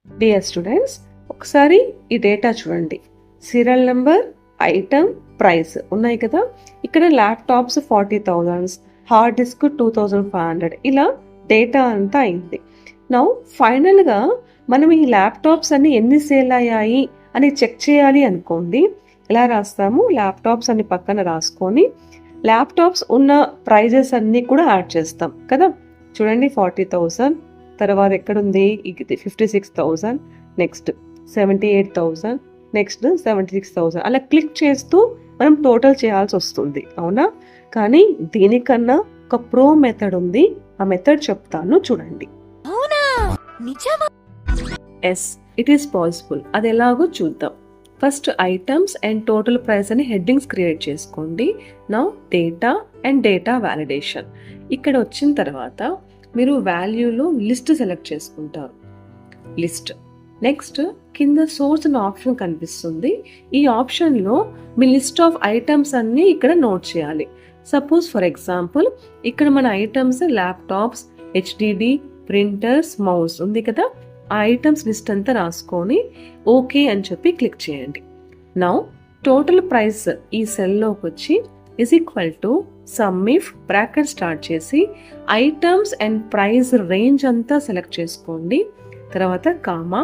Dear students, ఒకసారి ఈ data చూడండి. సీరియల్ నెంబర్, ఐటమ్, ప్రైస్ ఉన్నాయి కదా. ఇక్కడ ల్యాప్టాప్స్ 40,000, హార్డ్ డిస్క్ 2,500, ఇలా డేటా అంతా అయింది. నౌ ఫైనల్గా మనం ఈ ల్యాప్టాప్స్ అన్ని ఎన్ని సేల్ అయ్యాయి అని చెక్ చేయాలి అనుకోండి. ఎలా రాస్తాము? ల్యాప్టాప్స్ అన్ని పక్కన రాసుకొని ల్యాప్టాప్స్ ఉన్న ప్రైజెస్ అన్నీ కూడా యాడ్ చేస్తాం కదా. చూడండి, 40,000, తర్వాత ఎక్కడుంది 56,000, నెక్స్ట్ 78,000, నెక్స్ట్ 76,000, అలా క్లిక్ చేస్తూ మనం టోటల్ చేయాల్సి వస్తుంది, అవునా? కానీ దీనికన్నా ఒక ప్రో మెథడ్ ఉంది. ఆ మెథడ్ చెప్తాను, చూడండి. Yes, it is possible. అది ఎలాగో చూద్దాం. First items and total price అని హెడ్డింగ్స్ క్రియేట్ చేసుకోండి. Now data and data validation. ఇక్కడ వచ్చిన తర్వాత మీరు వాల్యూలో లిస్ట్ సెలెక్ట్ చేసుకుంటారు. లిస్ట్. నెక్స్ట్ కింద సోర్స్ అనే ఆప్షన్ కనిపిస్తుంది. ఈ ఆప్షన్లో మీ లిస్ట్ ఆఫ్ ఐటమ్స్ అన్ని ఇక్కడ నోట్ చేయాలి. సపోజ్ ఫర్ ఎగ్జాంపుల్ ఇక్కడ మన items laptops, HDD, printers, mouse ఉంది కదా. ఆ ఐటమ్స్ లిస్ట్ అంతా రాసుకొని ఓకే అని చెప్పి క్లిక్ చేయండి. నౌ టోటల్ ప్రైస్ ఈ సెల్లోకి వచ్చి is equal to some if bracket start చేసి ఐటమ్స్ అండ్ ప్రైస్ రేంజ్ అంతా సెలెక్ట్ చేసుకోండి. తర్వాత కామా,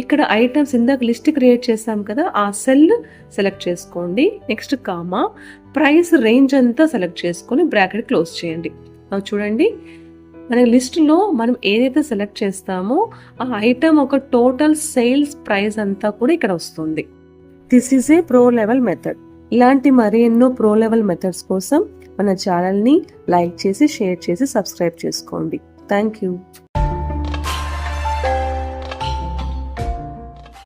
ఇక్కడ ఐటమ్స్ ఇందాక లిస్ట్ క్రియేట్ చేసాం కదా, ఆ సెల్ సెలెక్ట్ చేసుకోండి. నెక్స్ట్ కామా, ప్రైస్ రేంజ్ అంతా సెలెక్ట్ చేసుకొని బ్రాకెట్ క్లోజ్ చేయండి. చూడండి, మన లిస్టులో మనం ఏదైతే సెలెక్ట్ చేస్తామో ఆ ఐటమ్ ఒక టోటల్ సేల్స్ ప్రైస్ అంతా కూడా ఇక్కడ వస్తుంది. This is a pro level method. ఇలాంటి మరి ఎన్నో ప్రో లెవెల్ మెథడ్స్ కోసం మన ఛానల్ని లైక్ చేసి, షేర్ చేసి, సబ్స్క్రైబ్ చేసుకోండి. Thank you.